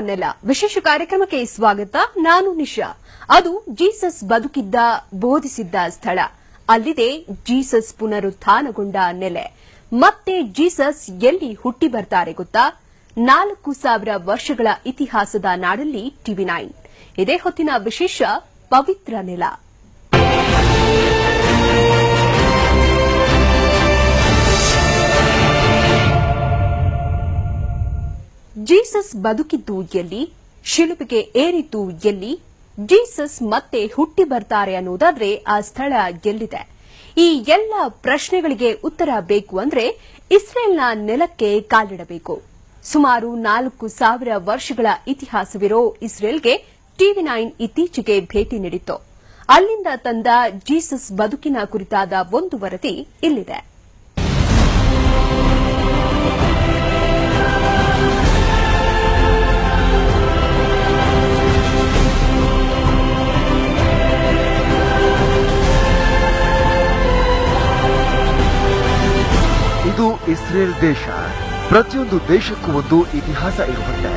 ನೆಲ ವಿಶೇಷ ಕಾರ್ಯಕ್ರಮಕ್ಕೆ ಸ್ವಾಗತ. ನಾನು ನಿಶಾ. ಅದು ಜೀಸಸ್ ಬದುಕಿದ್ದ ಬೋಧಿಸಿದ್ದ ಸ್ಥಳ. ಅಲ್ಲಿದೆ ಜೀಸಸ್ ಪುನರುತ್ಥಾನಗೊಂಡ ನೆಲೆ. ಮತ್ತೆ ಜೀಸಸ್ ಎಲ್ಲಿ ಹುಟ್ಟಿ ಬರ್ತಾರೆ ಗೊತ್ತಾ? 4000 ವರ್ಷಗಳ ಇತಿಹಾಸದ ನಾಡಲ್ಲಿ TV9. ಇದೇ ಹೊತ್ತಿನ ವಿಶೇಷ ಪವಿತ್ರ ನೆಲ. ಜೀಸಸ್ ಬದುಕಿದ್ದು ಎಲ್ಲಿ? ಶಿಲುಬೆಗೆ ಏರಿದ್ದು ಎಲ್ಲಿ? ಜೀಸಸ್ ಮತ್ತೆ ಹುಟ್ಟಿ ಬರ್ತಾರೆ ಅನ್ನೋದಾದ್ರೆ ಆ ಸ್ಥಳ ಎಲ್ಲಿದೆ? ಈ ಎಲ್ಲ ಪ್ರಶ್ನೆಗಳಿಗೆ ಉತ್ತರ ಬೇಕು ಅಂದ್ರೆ ಇಸ್ರೇಲ್ನ ನೆಲಕ್ಕೆ ಕಾಲಿಡಬೇಕು. ಸುಮಾರು 4000 ವರ್ಷಗಳ ಇತಿಹಾಸವಿರೋ ಇಸ್ರೇಲ್ಗೆ TV9 ಇತ್ತೀಚೆಗೆ ಭೇಟಿ ನೀಡಿತ್ತು. ಅಲ್ಲಿಂದ ತಂದ ಜೀಸಸ್ ಬದುಕಿನ ಕುರಿತಾದ ಒಂದು ವರದಿ ಇಲ್ಲಿದೆ. ಇದು ಇಸ್ರೇಲ್ ದೇಶ. ಪ್ರತಿಯೊಂದು ದೇಶಕ್ಕೂ ಒಂದು ಇತಿಹಾಸ ಇರುವಂತೆ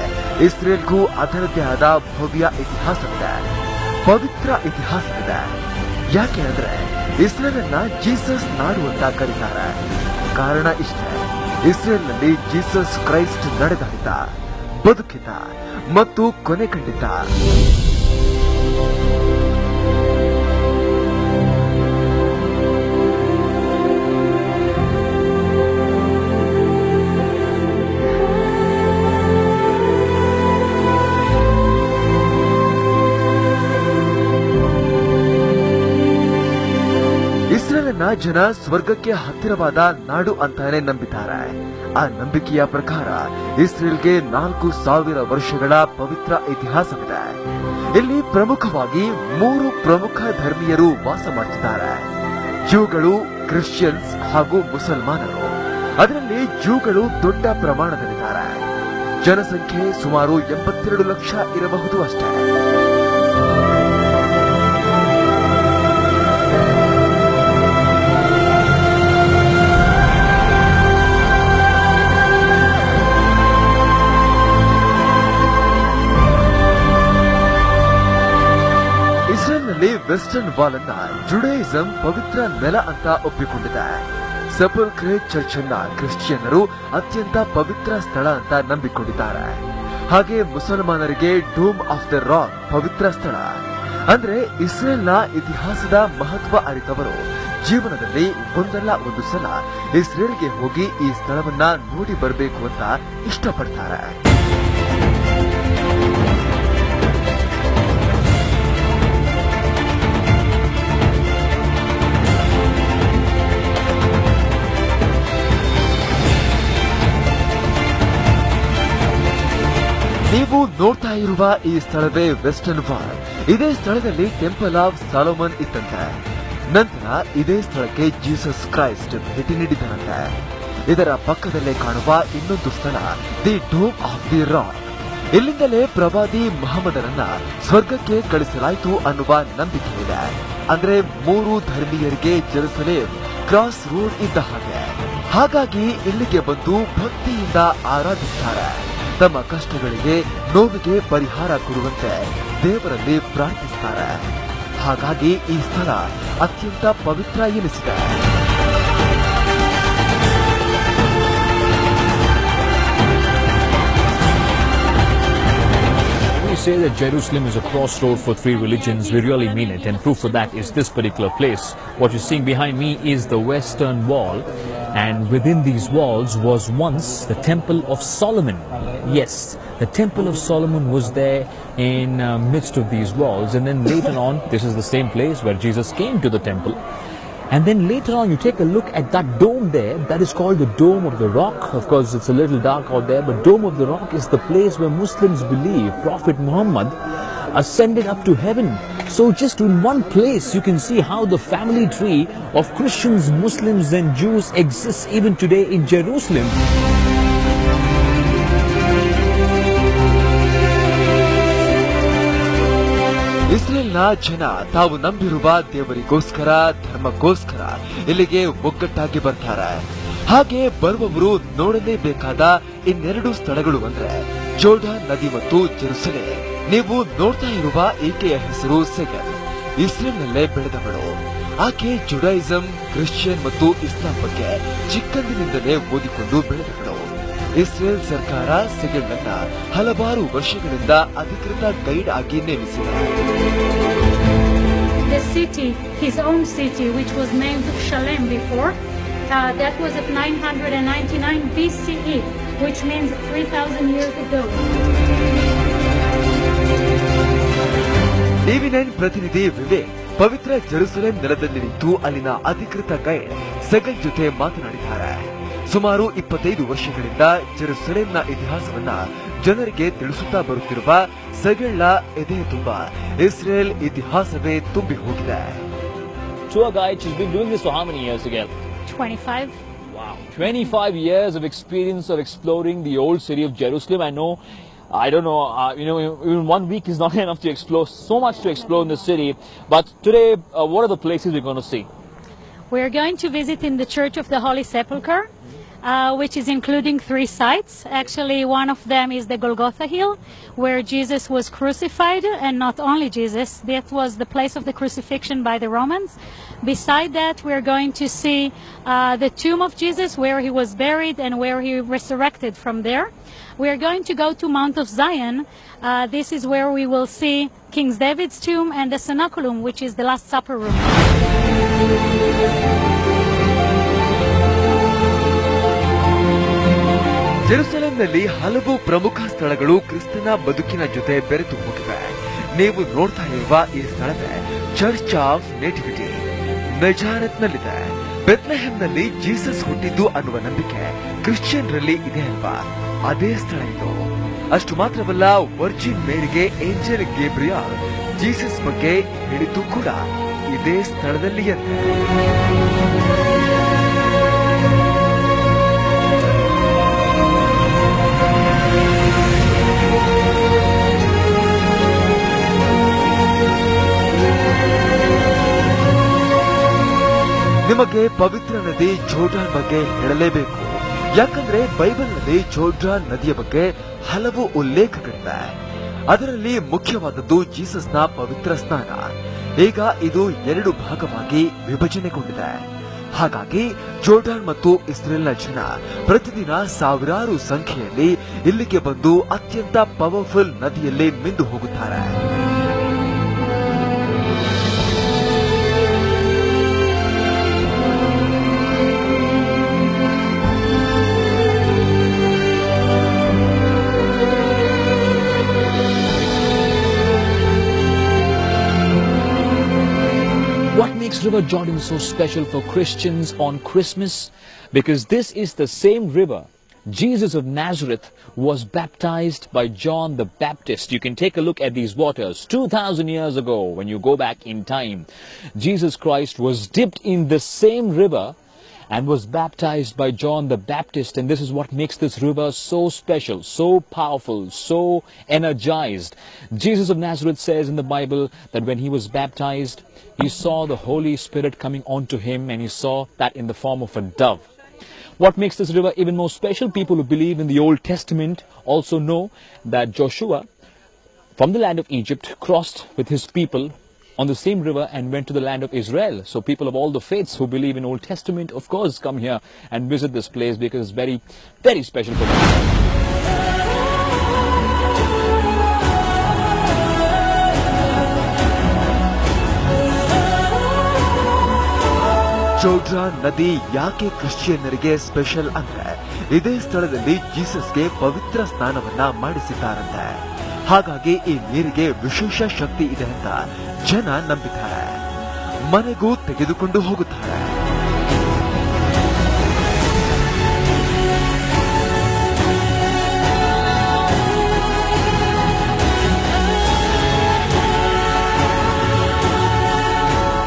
ಇಸ್ರೇಲ್ಗೂ ಅದರದ್ದೇ ಆದ ಭವ್ಯ ಇತಿಹಾಸವಿದೆ, ಪವಿತ್ರ ಇತಿಹಾಸವಿದೆ. ಯಾಕೆ ಅಂದ್ರೆ ಇಸ್ರೇಲನ್ನ ಜೀಸಸ್ ನಾಡು ಅಂತ ಕರೀತಾರೆ. ಕಾರಣ ಇಷ್ಟೇ, ಇಸ್ರೇಲ್ನಲ್ಲಿ ಜೀಸಸ್ ಕ್ರೈಸ್ಟ್ ನಡೆದಾಡಿದ, ಬದುಕಿದ ಮತ್ತು ಕೊನೆ ಕಂಡಿದ್ದ. ಇಸ್ರೇಲಿನ ಜನ ಸ್ವರ್ಗಕ್ಕೆ ಹತ್ತಿರವಾದ ನಾಡು ಅಂತಾನೆ ನಂಬಿದ್ದಾರೆ. ಆ ನಂಬಿಕೆಯ ಪ್ರಕಾರ ಇಸ್ರೇಲ್ಗೆ 4000 ವರ್ಷಗಳ ಪವಿತ್ರ ಇತಿಹಾಸವಿದೆ. ಇಲ್ಲಿ ಪ್ರಮುಖವಾಗಿ 3 ಪ್ರಮುಖ ಧರ್ಮೀಯರು ವಾಸ ಮಾಡುತ್ತಿದ್ದಾರೆ: ಜೂಗಳು, ಕ್ರಿಶ್ಚಿಯನ್ಸ್ ಹಾಗೂ ಮುಸಲ್ಮಾನರು. ಅದರಲ್ಲಿ ಜೂಗಳು ದೊಡ್ಡ ಪ್ರಮಾಣದಲ್ಲಿದ್ದಾರೆ. ಜನಸಂಖ್ಯೆ ಸುಮಾರು 82 ಲಕ್ಷ ಇರಬಹುದು ಅಷ್ಟೇ. ವೆಸ್ಟರ್ನ್ ವಾಲ್ ಅನ್ನ ಜುಡಾಯಿಸಂ ಪವಿತ್ರ ನೆಲ ಅಂತ ಒಪ್ಪಿಕೊಂಡಿದೆ. ಸೆಪಲ್ಕ್ರೆ ಚರ್ಚ್ ಅನ್ನ ಕ್ರಿಶ್ಚಿಯನ್ನರು ಅತ್ಯಂತ ಪವಿತ್ರ ಸ್ಥಳ ಅಂತ ನಂಬಿಕೊಂಡಿದ್ದಾರೆ. ಹಾಗೆ ಮುಸಲ್ಮಾನರಿಗೆ ಡೋಮ್ ಆಫ್ ದ ರಾಕ್ ಪವಿತ್ರ ಸ್ಥಳ. ಅಂದ್ರೆ ಇಸ್ರೇಲ್ನ ಇತಿಹಾಸದ ಮಹತ್ವ ಅರಿತವರು ಜೀವನದಲ್ಲಿ ಒಂದಲ್ಲ ಒಂದು ಸಲ ಇಸ್ರೇಲ್ಗೆ ಹೋಗಿ ಈ ಸ್ಥಳವನ್ನ ನೋಡಿ ಬರಬೇಕು ಅಂತ ಇಷ್ಟಪಡ್ತಾರೆ. ನೀವು ನೋಡ್ತಾ ಇರುವ ಈ ಸ್ಥಳವೇ ವೆಸ್ಟರ್ನ್ ವಾಲ್. ಇದೇ ಸ್ಥಳದಲ್ಲಿ ಟೆಂಪಲ್ ಆಫ್ ಸಾಲೋಮನ್ ಇತ್ತಂತೆ. ನಂತರ ಇದೇ ಸ್ಥಳಕ್ಕೆ ಜೀಸಸ್ ಕ್ರೈಸ್ಟ್ ಭೇಟಿ ನೀಡಿದರಂತೆ. ಇದರ ಪಕ್ಕದಲ್ಲೇ ಕಾಣುವ ಇನ್ನೊಂದು ಸ್ಥಳ the dome of the rock. ಇಲ್ಲಿಂದಲೇ ಪ್ರವಾದಿ ಮಹಮ್ಮದರನ್ನ ಸ್ವರ್ಗಕ್ಕೆ ಕಳಿಸಲಾಯಿತು ಅನ್ನುವ ನಂಬಿಕೆ ಇದೆ. ಅಂದ್ರೆ 3 ಧರ್ಮೀಯರಿಗೆ ಜೆರುಸಲೇಮ್ ಕ್ರಾಸ್ ರೋಡ್ ಇದ್ದ ಹಾಗೆ. ಹಾಗಾಗಿ ಇಲ್ಲಿಗೆ ಬಂದು ಭಕ್ತಿಯಿಂದ ಆರಾಧಿಸುತ್ತಾರೆ. ತಮ್ಮ ಕಷ್ಟಗಳಿಗೆ, ನೋವಿಗೆ ಪರಿಹಾರ ಕೊಡುವಂತೆ ದೇವರಲ್ಲಿ ಪ್ರಾರ್ಥಿಸುತ್ತಾರೆ. ಹಾಗಾಗಿ ಈ ಸ್ಥಳ ಅತ್ಯಂತ ಪವಿತ್ರ ಎನಿಸಿದೆ. We say that Jerusalem is a crossroad for 3 religions. We really mean it, and proof for that is this particular place. What you're seeing behind me is the Western Wall, and within these walls was once the Temple of Solomon. Yes, the Temple of Solomon was there in midst of these walls, and then later on, this is the same place where Jesus came to the temple. And then later on, you take a look at that dome there, that is called the Dome of the Rock. Of course, it's a little dark out there, but Dome of the Rock is the place where Muslims believe Prophet Muhammad ascended up to heaven. So just in one place, you can see how the family tree of Christians, Muslims and Jews exists even today in Jerusalem. ಇಸ್ರೇಲ್ನ ಜನ ತಾವು ನಂಬಿರುವ ದೇವರಿಗೋಸ್ಕರ, ಧರ್ಮಕ್ಕೋಸ್ಕರ ಇಲ್ಲಿಗೆ ಒಗ್ಗಟ್ಟಾಗಿ ಬರ್ತಾರೆ. ಹಾಗೆ ಬರುವವರು ನೋಡಲೇಬೇಕಾದ ಇನ್ನೆರಡು ಸ್ಥಳಗಳು ಅಂದ್ರೆ ಜೋರ್ಡಾನ್ ನದಿ ಮತ್ತು ಜೆರುಸಲೇಮ್. ನೀವು ನೋಡ್ತಾ ಇರುವ ಈಕೆಯ ಹೆಸರು ಸೆಗಲ್. ಇಸ್ರೇಲ್ನಲ್ಲೇ ಬೆಳೆದವಳು. ಆಕೆ ಜುಡಾಯಿಸಂ, ಕ್ರಿಶ್ಚಿಯನ್ ಮತ್ತು ಇಸ್ಲಾಂ ಬಗ್ಗೆ ಚಿಕ್ಕಂದಿನಿಂದಲೇ ಓದಿಕೊಂಡು ಬೆಳೆದವಳು. ಇಸ್ರೇಲ್ ಸರ್ಕಾರ ಸೆಗಲ್ನನ್ನ ಹಲವಾರು ವರ್ಷಗಳಿಂದ ಅಧಿಕೃತ ಗೈಡ್ ಆಗಿ ನೇಮಿಸಿದೆ. The city, his own city, which was named Shalem before, that was at 999 BCE, which means 3,000 years ago. TV9 ಪ್ರತಿನಿಧಿ ವಿವೇಕ್ ಪವಿತ್ರ ಜೆರುಸಲೇಂ ನೆಲದಲ್ಲಿ ನಿಂತು ಅಲ್ಲಿನ ಅಧಿಕೃತ ಗೈಡ್ ಸೆಗಲ್ ಜೊತೆ ಮಾತನಾಡಿದ್ದಾರೆ. ಸುಮಾರು 25 ವರ್ಷಗಳಿಂದ ಜೆರುಸಲೇಂನ ಇತಿಹಾಸವನ್ನ ಜನರಿಗೆ ತಿಳಿಸುತ್ತಾ ಬರುತ್ತಿರುವ ಸೆಗಲ್ನ ಎದೆಯ ತುಂಬ ಇಸ್ರೇಲ್ ಇತಿಹಾಸವೇ ತುಂಬಿ ಹೋಗಿದೆ. Tour guide, she's been doing this for how many years again? 25. Wow. 25 years of experience of exploring the old city of Jerusalem. I don't know, even 1 week is not enough to explore, so much to explore in the city. But today, what are the places we're going to see? We're going to visit in the Church of the Holy Sepulchre, which is including 3 sites. Actually, one of them is the Golgotha Hill, where Jesus was crucified, and not only Jesus, that was the place of the crucifixion by the Romans. Beside that, we're going to see the tomb of Jesus, where he was buried and where he resurrected from there. We're going to go to Mount of Zion. This is where we will see King David's tomb and the Cenaculum, which is the Last Supper room. ಜೆರುಸಲೇಂನಲ್ಲಿ ಹಲವು ಪ್ರಮುಖ ಸ್ಥಳಗಳು ಕ್ರಿಸ್ತನ ಬದುಕಿನ ಜೊತೆ ಬೆರೆತು ಹೋಗಿವೆ. ನೀವು ನೋಡ್ತಾ ಇರುವ ಈ ಸ್ಥಳವೇ ಚರ್ಚ್ ಆಫ್ ನೇಟಿವಿಟಿ. ನಜಾರತ್ನಲ್ಲಿದೆ. ಬೆತ್ಲೆಹೆಮ್ನಲ್ಲಿ ಜೀಸಸ್ ಹುಟ್ಟಿದ್ದು ಅನ್ನುವ ನಂಬಿಕೆ ಕ್ರಿಶ್ಚಿಯನ್ರಲ್ಲಿ ಇದೆ ಅಲ್ವಾ? ಅದೇ ಸ್ಥಳ ಇದು. ಅಷ್ಟು ಮಾತ್ರವಲ್ಲ, ವರ್ಜಿನ್ ಮೇರಿಗೆ ಏಂಜಲ್ ಗೇಬ್ರಿಯಲ್ ಜೀಸಸ್ ಬಗ್ಗೆ ಹೇಳಿದ್ದು ಕೂಡ ಇದೇ ಸ್ಥಳದಲ್ಲಿಯಂತೆ. ನಿಮಗೆ ಪವಿತ್ರ ನದಿ ಜೋರ್ಡಾನ್ ಬಗ್ಗೆ ಹೇಳಲೇಬೇಕು. ಯಾಕಂದ್ರೆ ಬೈಬಲ್ನಲ್ಲಿ ಜೋರ್ಡಾನ್ ನದಿಯ ಬಗ್ಗೆ ಹಲವು ಉಲ್ಲೇಖಗಳಿವೆ. ಅದರಲ್ಲಿ ಮುಖ್ಯವಾದದ್ದು ಜೀಸಸ್ನ ಪವಿತ್ರ ಸ್ನಾನ. ಈಗ ಇದು 2 ಭಾಗವಾಗಿ ವಿಭಜನೆಗೊಂಡಿದೆ. ಹಾಗಾಗಿ ಜೋರ್ಡಾನ್ ಮತ್ತು ಇಸ್ರೇಲ್ನ ಜನ ಪ್ರತಿದಿನ ಸಾವಿರಾರು ಸಂಖ್ಯೆಯಲ್ಲಿ ಇಲ್ಲಿಗೆ ಬಂದು ಅತ್ಯಂತ ಪವರ್ಫುಲ್ ನದಿಯಲ್ಲಿ ಮಿಂದು ಹೋಗುತ್ತಾರೆ. What makes River Jordan so special for Christians on Christmas? Because this is the same river Jesus of Nazareth was baptized by John the Baptist. You can take a look at these waters. 2,000 years ago, when you go back in time, Jesus Christ was dipped in the same river and was baptized by John the Baptist. And this is what makes this river so special, so powerful, so energized. Jesus of Nazareth says in the Bible that when he was baptized, he saw the Holy Spirit coming onto him, and he saw that in the form of a dove. What makes this river even more special? People who believe in the Old Testament also know that Joshua from the land of Egypt crossed with his people on the same river and went to the land of Israel. So people of all the faiths who believe in Old Testament, of course, come here and visit this place because it's very, very special for them. Jordan ನದಿ ಯಾಕೆ ಕ್ರಿಶ್ಚಿಯನ್ನರಿಗೆ special ಅಂದ್ರೆ ಇದೇ ಸ್ಥಳದಲ್ಲಿ ಜೀಸಸ್ಗೆ ಪವಿತ್ರ ಸ್ನಾನವನ್ನ ಮಾಡಿಸಿದ್ದಾರಂತೆ. ಹಾಗಾಗಿ ಈ ನೀರಿಗೆ ವಿಶೇಷ ಶಕ್ತಿ ಇದೆ ಅಂತ ಜನ ನಂಬಿದ್ದಾರೆ. ಮನೆಗೂ ತೆಗೆದುಕೊಂಡು ಹೋಗುತ್ತಾರೆ.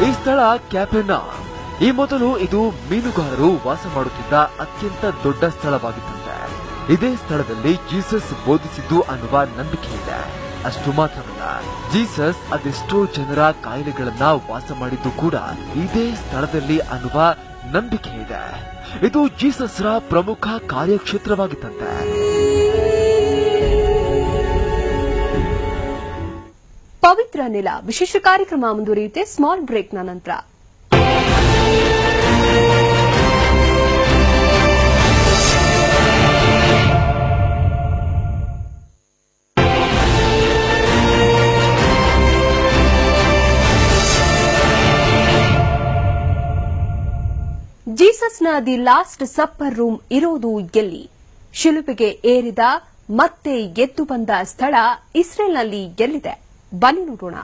ಈ ಸ್ಥಳ ಕ್ಯಾಪೆನಾ. ಈ ಮೊದಲು ಇದು ಮೀನುಗಾರರು ವಾಸ ಮಾಡುತ್ತಿದ್ದ ಅತ್ಯಂತ ದೊಡ್ಡ ಸ್ಥಳವಾಗಿತ್ತಂತೆ. ಇದೇ ಸ್ಥಳದಲ್ಲಿ ಜೀಸಸ್ ಬೋಧಿಸಿದ್ದು ಅನ್ನುವ ನಂಬಿಕೆ ಇದೆ. ಅಷ್ಟು ಮಾತ್ರವಲ್ಲ, ಜೀಸಸ್ ಅದೆಷ್ಟೋ ಜನರ ಕಾಯಿಲೆಗಳನ್ನ ವಾಸ ಮಾಡಿದ್ದು ಕೂಡ ಇದೇ ಸ್ಥಳದಲ್ಲಿ ಅನ್ನುವ ನಂಬಿಕೆ ಇದೆ. ಇದು ಜೀಸಸ್ರ ಪ್ರಮುಖ ಕಾರ್ಯಕ್ಷೇತ್ರವಾಗಿತ್ತಂತೆ. ಪವಿತ್ರ ನೆಲ ವಿಶೇಷ ಕಾರ್ಯಕ್ರಮ ಮುಂದುವರಿಯುತ್ತೆ ಸ್ಮಾಲ್ ಬ್ರೇಕ್ನ ನಂತರ. ಜೀಸಸ್ನ ದಿ ಲಾಸ್ಟ್ ಸಪ್ಪರ್ ರೂಮ್ ಇರೋದು ಎಲ್ಲಿ? ಶಿಲುಬೆಗೆ ಏರಿದ ಮತ್ತೆ ಎದ್ದು ಬಂದ ಸ್ಥಳ ಇಸ್ರೇಲ್ನಲ್ಲಿ ಎಲ್ಲಿದೆ? ಬನ್ನಿ ನೋಡೋಣ.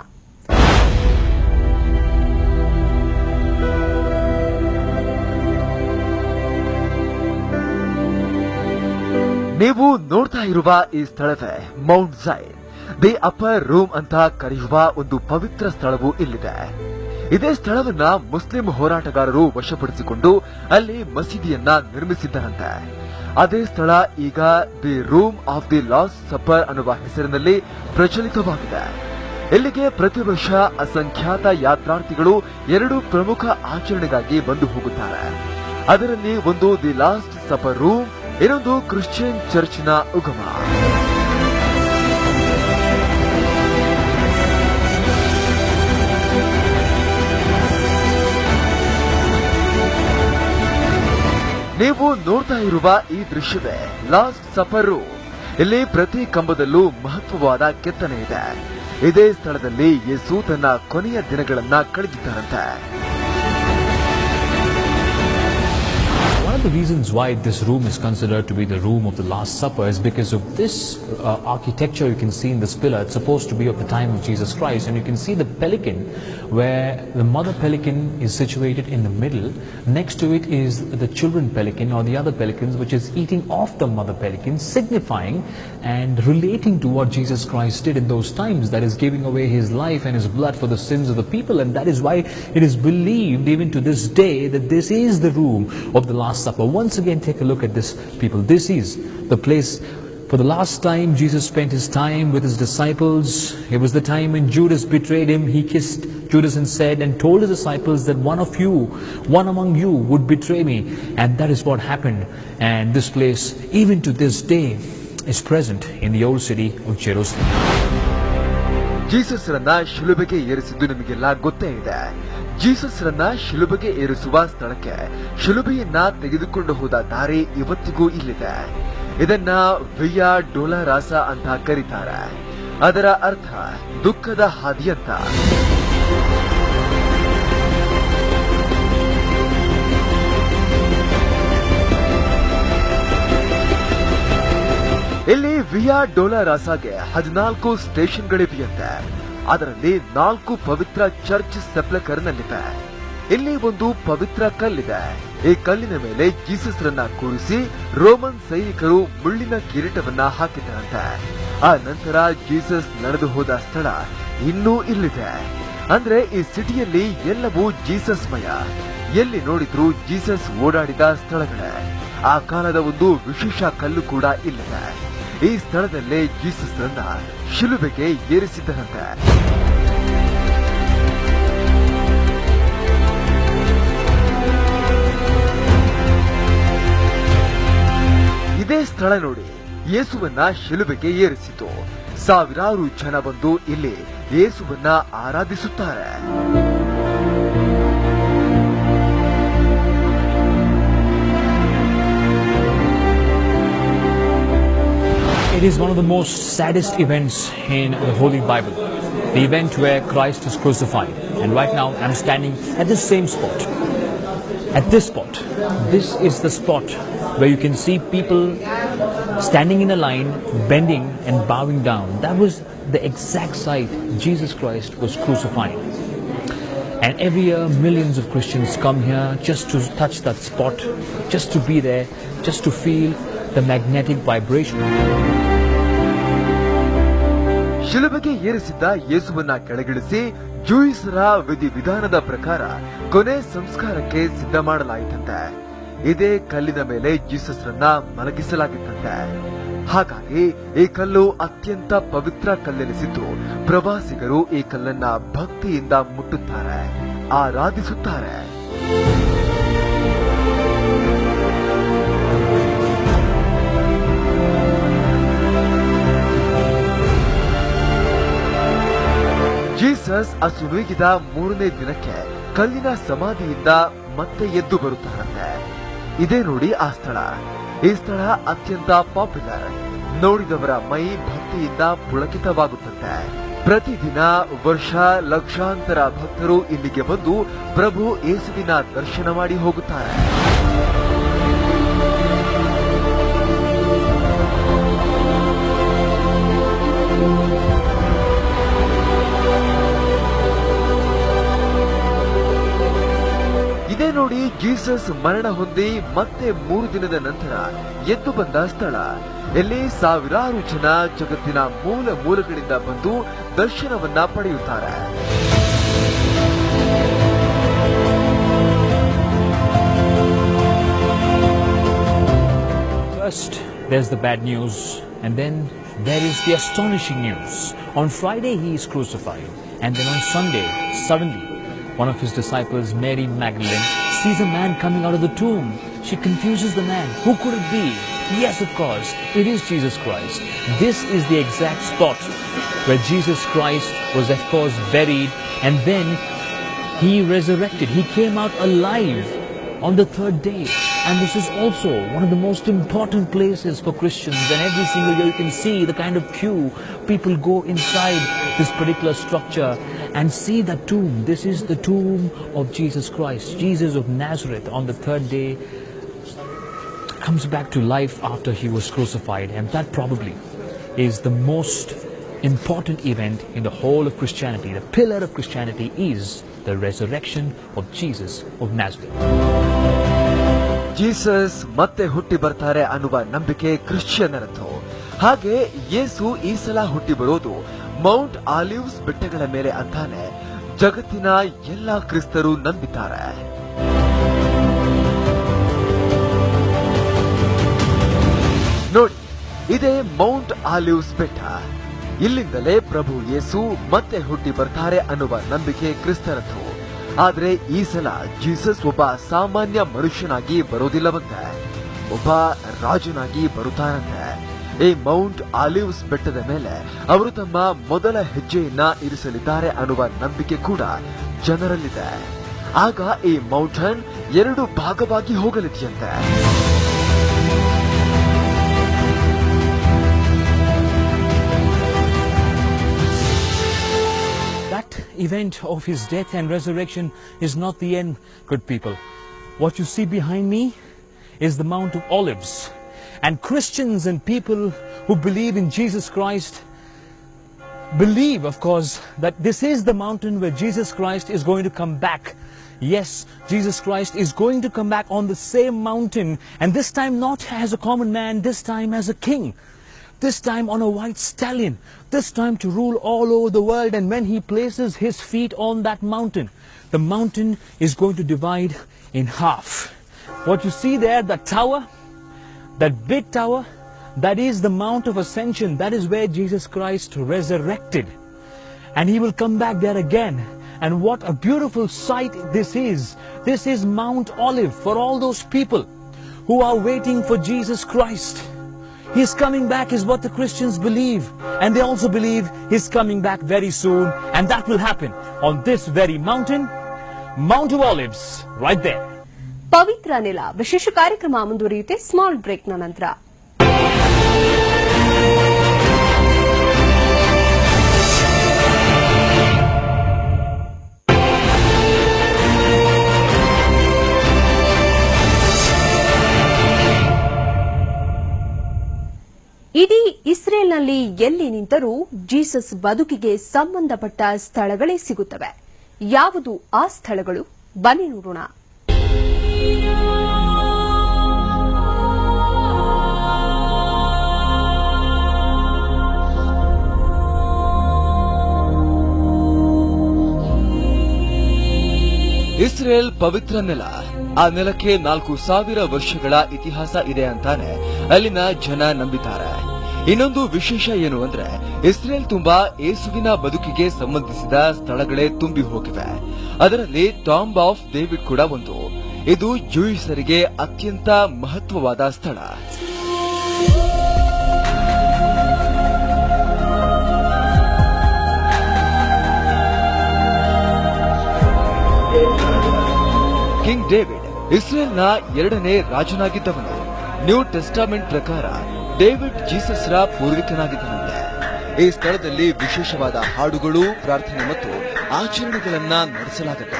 ನೀವು ನೋಡ್ತಾ ಇರುವ ಈ ಸ್ಥಳವೇ Mount Zain, the upper room ಅಂತ ಕರೆಯುವ ಒಂದು ಪವಿತ್ರ ಸ್ಥಳವು ಇಲ್ಲಿದೆ. ಇದೇ ಸ್ಥಳವನ್ನ ಮುಸ್ಲಿಂ ಹೋರಾಟಗಾರರು ವಶಪಡಿಸಿಕೊಂಡು ಅಲ್ಲಿ ಮಸೀದಿಯನ್ನ ನಿರ್ಮಿಸಿದ್ದರಂತೆ. ಅದೇ ಸ್ಥಳ ಈಗ the room of the last supper ಅನ್ನುವ ಹೆಸರಿನಲ್ಲಿ ಪ್ರಚಲಿತವಾಗಿದೆ. ಇಲ್ಲಿಗೆ ಪ್ರತಿ ವರ್ಷ ಅಸಂಖ್ಯಾತ ಯಾತ್ರಾರ್ಥಿಗಳು 2 ಪ್ರಮುಖ ಆಚರಣೆಗಾಗಿ ಬಂದು ಹೋಗುತ್ತಾರೆ. ಅದರಲ್ಲಿ ಒಂದು ದಿ ಲಾಸ್ಟ್ ಸಪ್ಪರ್ ರೂಮ್, ಇನ್ನೊಂದು ಕ್ರಿಶ್ಚಿಯನ್ ಚರ್ಚ್ನ ಉಗಮ. ನೀವು ನೋಡ್ತಾ ಇರುವ ಈ ದೃಶ್ಯವೇ ಲಾಸ್ಟ್ ಸಪ್ಪರ್ ರೂಮ್. ಇಲ್ಲಿ ಪ್ರತಿ ಕಂಬದಲ್ಲೂ ಮಹತ್ವವಾದ ಕೆತ್ತನೆ ಇದೆ. ಇದೇ ಸ್ಥಳದಲ್ಲಿ ಯೇಸು ತನ್ನ ಕೊನೆಯ ದಿನಗಳನ್ನ ಕಳೆದಿದ್ದಾರಂತೆ. One of the reasons why this room is considered to be the room of the Last Supper is because of this architecture you can see in this pillar. It's supposed to be of the time of Jesus Christ, and you can see the pelican where the mother pelican is situated in the middle. Next to it is the children pelican or the other pelicans, which is eating off the mother pelican, signifying and relating to what Jesus Christ did in those times, that is giving away his life and his blood for the sins of the people. And that is why it is believed even to this day that this is the room of the Last Supper. Once again, take a look at this, people. This is the place. For the last time Jesus spent his time with his disciples. It was the time when Judas betrayed him. He kissed Judas and said and told his disciples that one among you would betray me. And that is what happened. And this place, even to this day, is present in the old city of Jerusalem. Jesus ರನ್ನ ಶಿಲುಬೆಗೆ ಏರಿಸಿದ್ದು ನಿಮಗೆಲ್ಲ ಗೊತ್ತೇ ಇದೆ. Jesus ರನ್ನ ಶಿಲುಬೆಗೆ ಏರಿಸುವ ಸ್ಥಳಕ್ಕೆ ಶಿಲುಬೆಯನ್ನ ತೆಗೆದುಕೊಂಡು ಹೋದ ದಾರಿ ಇವತ್ತಿಗೂ ಇಲ್ಲಿದೆ. ಇದನ್ನ ವಿಯಾ ಡೊಲರಾಸ ಅಂತ ಕರೀತಾರೆ. ಅದರ ಅರ್ಥ ದುಃಖದ ಹಾದಿ ಅಂತ. ಇಲ್ಲಿ ವಿಯಾ ಡೊಲರಾಸಾಗೆ 14 ಸ್ಟೇಷನ್ಗಳಿವೆಯಂತೆ. ಅದರಲ್ಲಿ 4 ಪವಿತ್ರ ಚರ್ಚ್ ಸೆಪ್ಲಕರ್ನಲ್ಲಿವೆ. ಇಲ್ಲಿ ಒಂದು ಪವಿತ್ರ ಕಲ್ಲಿದೆ. ಈ ಕಲ್ಲಿನ ಮೇಲೆ ಜೀಸಸ್ ರನ್ನ ಕೂರಿಸಿ ರೋಮನ್ ಸೈನಿಕರು ಮುಳ್ಳಿನ ಕಿರೀಟವನ್ನ ಹಾಕಿದ್ದಾರಂತೆ. ಆ ನಂತರ ಜೀಸಸ್ ನಡೆದು ಹೋದ ಸ್ಥಳ ಇನ್ನೂ ಇಲ್ಲಿದೆ. ಅಂದ್ರೆ ಈ ಸಿಟಿಯಲ್ಲಿ ಎಲ್ಲವೂ ಜೀಸಸ್ಮಯ. ಎಲ್ಲಿ ನೋಡಿದ್ರೂ ಜೀಸಸ್ ಓಡಾಡಿದ ಸ್ಥಳಗಳೇ. ಆ ಕಾಲದ ಒಂದು ವಿಶೇಷ ಕಲ್ಲು ಕೂಡ ಇಲ್ಲಿದೆ. ಈ ಸ್ಥಳದಲ್ಲೇ ಜೀಸಸ್ ರನ್ನ ಶಿಲುಬೆಗೆ ಏರಿಸಿದ್ದರಂತೆ. ಇದೇ ಸ್ಥಳ ನೋಡಿ ಯೇಸುವನ್ನ ಶಿಲುಬೆಗೆ ಏರಿಸಿತು. ಸಾವಿರಾರು ಜನ ಬಂದು ಇಲ್ಲಿ ಯೇಸುವನ್ನ ಆರಾಧಿಸುತ್ತಾರೆ. It is one of the most saddest events in the Holy Bible, the event where Christ is crucified. And right now I'm standing at this same spot. At this spot, this is the spot where you can see people standing in a line, bending and bowing down. That was the exact site Jesus Christ was crucified. And every year millions of Christians come here just to touch that spot, just to be there, just to feel the magnetic vibration. ಶಿಲುಬೆಗೆ ಏರಿಸಿದ್ದ ಯೇಸುವನ್ನ ಕೆಳಗಿಳಿಸಿ ಜೂಯಿಸರ ವಿಧಿವಿಧಾನದ ಪ್ರಕಾರ ಕೊನೆ ಸಂಸ್ಕಾರಕ್ಕೆ ಸಿದ್ಧ ಮಾಡಲಾಯಿತಂತೆ. ಇದೇ ಕಲ್ಲಿನ ಮೇಲೆ Jesus ರನ್ನ ಮಲಗಿಸಲಾಗಿತ್ತಂತೆ. ಹಾಗಾಗಿ ಈ ಕಲ್ಲು ಅತ್ಯಂತ ಪವಿತ್ರ ಕಲ್ಲೆನಿಸಿದ್ದು ಪ್ರವಾಸಿಗರು ಈ ಕಲ್ಲನ್ನ ಭಕ್ತಿಯಿಂದ ಮುಟ್ಟುತ್ತಾರೆ, ಆರಾಧಿಸುತ್ತಾರೆ. ಜೀಸಸ್ ಅಸುನೀಗಿದ 3ನೇ ದಿನಕ್ಕೆ ಕಲ್ಲಿನ ಸಮಾಧಿಯಿಂದ ಮತ್ತೆ ಎದ್ದು ಬರುತ್ತಾರಂತೆ. ಇದೇ ನೋಡಿ ಆ ಸ್ಥಳ. ಈ ಸ್ಥಳ ಅತ್ಯಂತ ಪಾಪ್ಯುಲರ್. ನೋಡಿದವರ ಮೈ ಭಕ್ತಿಯಿಂದ ಪುಳಕಿತವಾಗುತ್ತಂತೆ. ಪ್ರತಿದಿನ ವರ್ಷ ಲಕ್ಷಾಂತರ ಭಕ್ತರು ಇಲ್ಲಿಗೆ ಬಂದು ಪ್ರಭು ಯೇಸುವಿನ ದರ್ಶನ ಮಾಡಿ ಹೋಗುತ್ತಾರೆ. ಇದೇ ನೋಡಿ ಜೀಸಸ್ ಮರಣ ಹೊಂದಿ ಮತ್ತೆ 3 ದಿನದ ನಂತರ ಎದ್ದು ಬಂದ ಸ್ಥಳ. ಇಲ್ಲಿ ಸಾವಿರಾರು ಜನ ಜಗತ್ತಿನ ಮೂಲ ಮೂಲಗಳಿಂದ ಬಂದು ದರ್ಶನವನ್ನ ಪಡೆಯುತ್ತಾರೆ. First, there's the bad news, and then there is the astonishing news. On Friday, he is crucified, and then on Sunday, suddenly, one of his disciples, Mary Magdalene, sees a man coming out of the tomb. She confuses the man. Who could it be? Yes, of course, it is Jesus Christ. This is the exact spot where Jesus Christ was, of course, buried, and then he resurrected. He came out alive on the 3rd day. And this is also one of the most important places for Christians. And every single year you can see the kind of queue. People go inside this particular structure and see the tomb. This is the tomb of Jesus Christ. Jesus of Nazareth on the 3rd day comes back to life after he was crucified. And that probably is the most important event in the whole of Christianity. The pillar of Christianity is the resurrection of Jesus of Nazareth. Jesus ಮತ್ತೆ ಹುಟ್ಟಿ ಬರ್ತಾರೆ ಅನ್ನುವ ನಂಬಿಕೆ ಕ್ರಿಶ್ಚಿಯನ್ನರದ್ದು. ಹಾಗೆ ಯೇಸು ಈ ಸಲ ಹುಟ್ಟಿ ಬರೋದು ಮೌಂಟ್ ಆಲಿವ್ಸ್ ಬೆಟ್ಟಗಳ ಮೇಲೆ ಅಂತಾನೆ ಜಗತ್ತಿನ ಎಲ್ಲಾ ಕ್ರಿಸ್ತರು ನಂಬಿದ್ದಾರೆ. ನೋಡಿ, ಇದೇ ಮೌಂಟ್ ಆಲಿವ್ಸ್ ಬೆಟ್ಟ. ಇಲ್ಲಿಂದಲೇ ಪ್ರಭು ಯೇಸು ಮತ್ತೆ ಹುಟ್ಟಿ ಬರ್ತಾರೆ ಅನ್ನುವ ನಂಬಿಕೆ ಕ್ರಿಸ್ತರದ್ದು. ಆದ್ರೆ ಈ ಸಲ ಜೀಸಸ್ ಒಬ್ಬ ಸಾಮಾನ್ಯ ಮನುಷ್ಯನಾಗಿ ಬರೋದಿಲ್ಲವಂತೆ, ಒಬ್ಬ ರಾಜನಾಗಿ ಬರುತ್ತಾರಂತೆ. ಈ ಮೌಂಟ್ ಆಲಿವ್ಸ್ ಬೆಟ್ಟದ ಮೇಲೆ ಅವರು ತಮ್ಮ ಮೊದಲ ಹೆಜ್ಜೆಯನ್ನ ಇರಿಸಲಿದ್ದಾರೆ ಅನ್ನುವ ನಂಬಿಕೆ ಕೂಡ ಜನರಲ್ಲಿದೆ. ಆಗ ಈ ಮೌಂಟನ್ 2 ಭಾಗವಾಗಿ ಹೋಗಲಿದೆಯಂತೆ. Event of his death and resurrection is not the end, good people. What you see behind me is the Mount of Olives. And Christians and people who believe in Jesus Christ believe, of course, that this is the mountain where Jesus Christ is going to come back. Yes, Jesus Christ is going to come back on the same mountain, and this time not as a common man, this time as a king. This time on a white stallion, this time to rule all over the world. And when he places his feet on that mountain, the mountain is going to divide in half. What you see there, that tower, that big tower, that is the Mount of Ascension. That is where Jesus Christ resurrected. And he will come back there again. And what a beautiful sight this is. This is Mount Olive for all those people who are waiting for Jesus Christ. He's coming back is what the Christians believe. And they also believe he's coming back very soon. And that will happen on this very mountain, Mount of Olives, right there. ಪವಿತ್ರ ನೆಲ ವಿಶೇಷ ಕಾರ್ಯಕ್ರಮ ಮುಂದುವರಿಯುತ್ತೆ small ಬ್ರೇಕ್ನ ನಂತರ. ಇಡೀ ಇಸ್ರೇಲ್ನಲ್ಲಿ ಎಲ್ಲಿ ನಿಂತರೂ Jesus ಬದುಕಿಗೆ ಸಂಬಂಧಪಟ್ಟ ಸ್ಥಳಗಳೇ ಸಿಗುತ್ತವೆ. ಯಾವುದು ಆ ಸ್ಥಳಗಳು? ಬನ್ನಿ ನೋಡೋಣ. ಇಸ್ರೇಲ್ ಪವಿತ್ರ ನೆಲ. ಆ ನೆಲಕ್ಕೆ 4000 ವರ್ಷಗಳ ಇತಿಹಾಸ ಇದೆ ಅಂತಾನೆ ಅಲ್ಲಿನ ಜನ ನಂಬಿದ್ದಾರೆ. ಇನ್ನೊಂದು ವಿಶೇಷ ಏನು ಅಂದ್ರೆ ಇಸ್ರೇಲ್ ತುಂಬಾ ಯೇಸುವಿನ ಬದುಕಿಗೆ ಸಂಬಂಧಿಸಿದ ಸ್ಥಳಗಳೇ ತುಂಬಿ ಹೋಗಿವೆ. ಅದರಲ್ಲಿ ಟಾಂಬ್ ಆಫ್ ಡೇವಿಡ್ ಕೂಡ ಒಂದು. ಇದು ಜೂಯಿಸರಿಗೆ ಅತ್ಯಂತ ಮಹತ್ವವಾದ ಸ್ಥಳ. ಕಿಂಗ್ ಡೇವಿಡ್ ಇಸ್ರೇಲ್ನ 2ನೇ ರಾಜನಾಗಿದ್ದವನು. ನ್ಯೂ ಟೆಸ್ಟಾಮೆಂಟ್ ಪ್ರಕಾರ ಡೇವಿಡ್ ಜೀಸಸ್ರ ಪೂರ್ವಿಕನಾಗಿದ್ದನಂತೆ. ಈ ಸ್ಥಳದಲ್ಲಿ ವಿಶೇಷವಾದ ಹಾಡುಗಳು, ಪ್ರಾರ್ಥನೆ ಮತ್ತು ಆಚರಣೆಗಳನ್ನ ನಡೆಸಲಾಗುತ್ತೆ.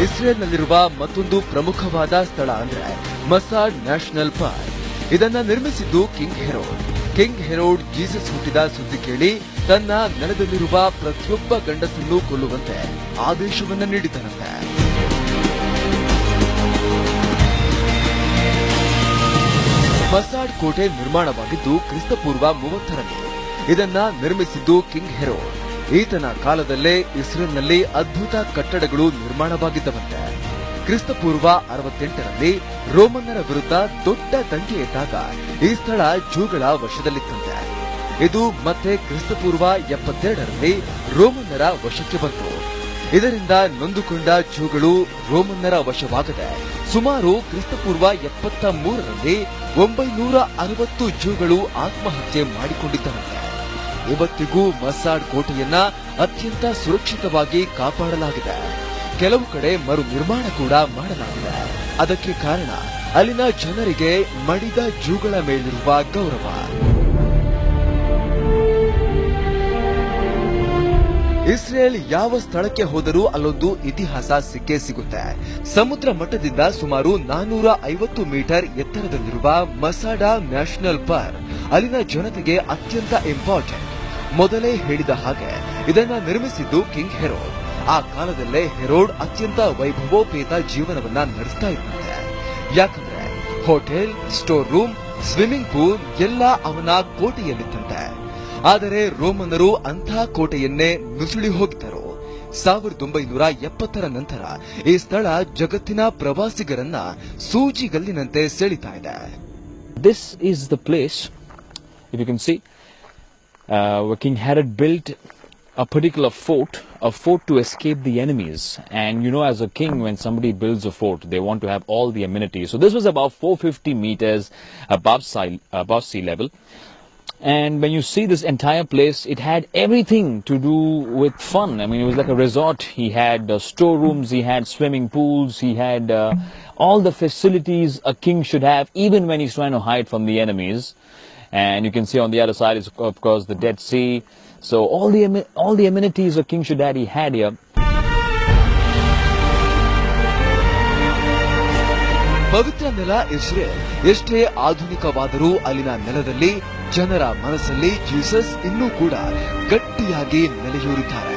ಇಸ್ರೇಲ್ನಲ್ಲಿರುವ ಮತ್ತೊಂದು ಪ್ರಮುಖವಾದ ಸ್ಥಳ ಅಂದ್ರೆ ಮಸಾಡ್ ನ್ಯಾಷನಲ್ ಪಾರ್ಕ್. ಇದನ್ನ ನಿರ್ಮಿಸಿದ್ದು ಕಿಂಗ್ ಹೆರೋಡ್. ಕಿಂಗ್ ಹೆರೋಡ್ ಜೀಸಸ್ ಹುಟ್ಟಿದ ಸುದ್ದಿ ಕೇಳಿ ತನ್ನ ನೆಲದಲ್ಲಿರುವ ಪ್ರತಿಯೊಬ್ಬ ಗಂಡಸನ್ನು ಕೊಲ್ಲುವಂತೆ ಆದೇಶವನ್ನ ನೀಡಿದನಂತೆ. ಮಸಾಡ್ ಕೋಟೆ ನಿರ್ಮಾಣವಾಗಿದ್ದು ಕ್ರಿಸ್ತಪೂರ್ವ 30ರಲ್ಲಿ. ಇದನ್ನ ನಿರ್ಮಿಸಿದ್ದು ಕಿಂಗ್ ಹೆರೋಡ್. ಈತನ ಕಾಲದಲ್ಲೇ ಇಸ್ರೇಲ್ನಲ್ಲಿ ಅದ್ಭುತ ಕಟ್ಟಡಗಳು ನಿರ್ಮಾಣವಾಗಿದ್ದವಂತೆ. ಕ್ರಿಸ್ತಪೂರ್ವ 68ರಲ್ಲಿ ರೋಮನ್ನರ ವಿರುದ್ಧ ದೊಡ್ಡ ದಂಗೆ ಎದ್ದಾಗ ಈ ಸ್ಥಳ ಜೂಗಳ ವಶದಲ್ಲಿತ್ತಂತೆ. ಇದು ಮತ್ತೆ ಕ್ರಿಸ್ತಪೂರ್ವ 72ರಲ್ಲಿ ರೋಮನ್ನರ ವಶಕ್ಕೆ ಬಂತು. ಇದರಿಂದ ನೊಂದುಕೊಂಡ ಜೂಗಳು ರೋಮನ್ನರ ವಶವಾಗದೆ ಸುಮಾರು ಕ್ರಿಸ್ತಪೂರ್ವ 73ರಲ್ಲಿ 960 ಜೂಗಳು ಆತ್ಮಹತ್ಯೆ ಮಾಡಿಕೊಂಡಿದ್ದರಂತೆ. ಇವತ್ತಿಗೂ ಮಸಾಡ್ ಕೋಟೆಯನ್ನ ಅತ್ಯಂತ ಸುರಕ್ಷಿತವಾಗಿ ಕಾಪಾಡಲಾಗಿದೆ. ಕೆಲವು ಕಡೆ ಮರು ನಿರ್ಮಾಣ ಕೂಡ ಮಾಡಲಾಗಿದೆ. ಅದಕ್ಕೆ ಕಾರಣ ಅಲ್ಲಿನ ಜನರಿಗೆ ಮಡಿದ ಜೂಗಳ ಮೇಲಿರುವ ಗೌರವ. ಇಸ್ರೇಲ್ ಯಾವ ಸ್ಥಳಕ್ಕೆ ಹೋದರೂ ಅಲ್ಲೊಂದು ಇತಿಹಾಸ ಸಿಕ್ಕೇ ಸಿಗುತ್ತೆ. ಸಮುದ್ರ ಮಟ್ಟದಿಂದ ಸುಮಾರು 450 ಮೀಟರ್ ಎತ್ತರದಲ್ಲಿರುವ ಮಸಾಡಾ ನ್ಯಾಷನಲ್ ಪಾರ್ಕ್ ಅಲ್ಲಿನ ಜನತೆಗೆ ಅತ್ಯಂತ ಇಂಪಾರ್ಟೆಂಟ್. ಮೊದಲೇ ಹೇಳಿದ ಹಾಗೆ ಇದನ್ನ ನಿರ್ಮಿಸಿದ್ದು ಕಿಂಗ್ ಹೆರೋಡ್. ಆ ಕಾಲದಲ್ಲೇ ಹೆರೋಡ್ ಅತ್ಯಂತ ವೈಭವೋಪೇತ ಜೀವನವನ್ನ ನಡೆಸ್ತಾ ಇದ್ದಂತೆ. ಯಾಕಂದ್ರೆ hotel, store room, swimming pool ಎಲ್ಲ ಅವನ ಕೋಟೆಯಲ್ಲಿತ್ತಂತೆ. ಆದರೆ ರೋಮನ್ನರು ಅಂಥ ಕೋಟೆಯನ್ನೇ ನುಸುಳಿ ಹೋಗಿದ್ದರು. 1970ರ ನಂತರ ಈ ಸ್ಥಳ ಜಗತ್ತಿನ ಪ್ರವಾಸಿಗರನ್ನ ಸೂಜಿಗಲ್ಲಿನಂತೆ ಸೆಳಿತಾ ಇದೆ. This is the place, if you can see, where King Herod built a particular fort to escape the enemies. And you know, as a king, when somebody builds a fort, they want to have all the amenities. So this was about 450 meters above sea level. And when you see this entire place, it had everything to do with fun. I mean, it was like a resort. He had storerooms, he had swimming pools, he had all the facilities a king should have, even when he's trying to hide from the enemies. And you can see on the other side is, of course, the Dead Sea. So all the amenities a king should have, he had here. ಪವಿತ್ರ ನೆಲ Israel ಎಷ್ಟೇ ಆಧುನಿಕವಾದರೂ ಅಲ್ಲಿನ ನೆಲದಲ್ಲಿ ಜನರ ಮನಸ್ಸಲ್ಲಿ Jesus ಇನ್ನೂ ಕೂಡ ಗಟ್ಟಿಯಾಗಿ ನೆಲೆಯೂರಿದ್ದಾರೆ.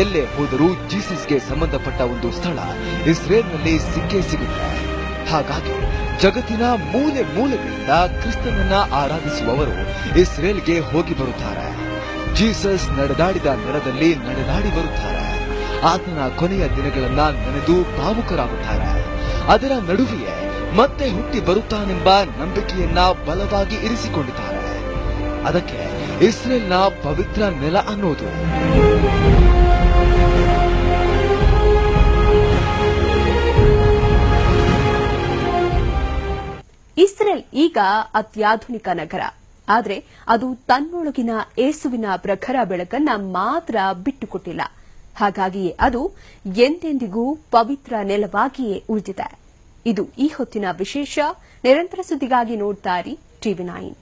ಎಲ್ಲೇ ಹೋದರೂ ಜೀಸಸ್ಗೆ ಸಂಬಂಧಪಟ್ಟ ಒಂದು ಸ್ಥಳ ಇಸ್ರೇಲ್ನಲ್ಲಿ ಸಿಕ್ಕೇ ಸಿಗುತ್ತೆ. ಹಾಗಾಗಿ ಜಗತ್ತಿನ ಮೂಲೆ ಮೂಲೆಗಳಿಂದ ಕ್ರಿಸ್ತನನ್ನ ಆರಾಧಿಸುವವರು ಇಸ್ರೇಲ್ಗೆ ಹೋಗಿ ಬರುತ್ತಾರೆ. ಜೀಸಸ್ ನಡೆದಾಡಿದ ನೆಲದಲ್ಲಿ ನಡೆದಾಡಿ ಬರುತ್ತಾರೆ. ಆತನ ಕೊನೆಯ ದಿನಗಳನ್ನ ನೆನೆದು ಭಾವುಕರಾಗುತ್ತಾರೆ. ಅದರ ನಡುವೆಯೇ ಮತ್ತೆ ಹುಟ್ಟಿ ಬರುತ್ತಾನೆಂಬ ನಂಬಿಕೆಯನ್ನ ಬಲವಾಗಿ ಇರಿಸಿಕೊಂಡಿದ್ದಾರೆ. ಅದಕ್ಕೆ ಇಸ್ರೇಲ್ನ ಪವಿತ್ರ ನೆಲ ಅನ್ನೋದು. ಇಸ್ರೇಲ್ ಈಗ ಅತ್ಯಾಧುನಿಕ ನಗರ. ಆದರೆ ಅದು ತನ್ನೊಳಗಿನ ಏಸುವಿನ ಪ್ರಖರ ಬೆಳಕನ್ನ ಮಾತ್ರ ಬಿಟ್ಟುಕೊಟ್ಟಿಲ್ಲ. ಹಾಗಾಗಿಯೇ ಅದು ಎಂದೆಂದಿಗೂ ಪವಿತ್ರ ನೆಲವಾಗಿಯೇ ಉಳಿದಿದೆ. ಇದು ಈ ಹೊತ್ತಿನ ವಿಶೇಷ. ನಿರಂತರ ಸುದ್ದಿಗಾಗಿ ನೋಡ್ತಾ ಇರಿ TV9.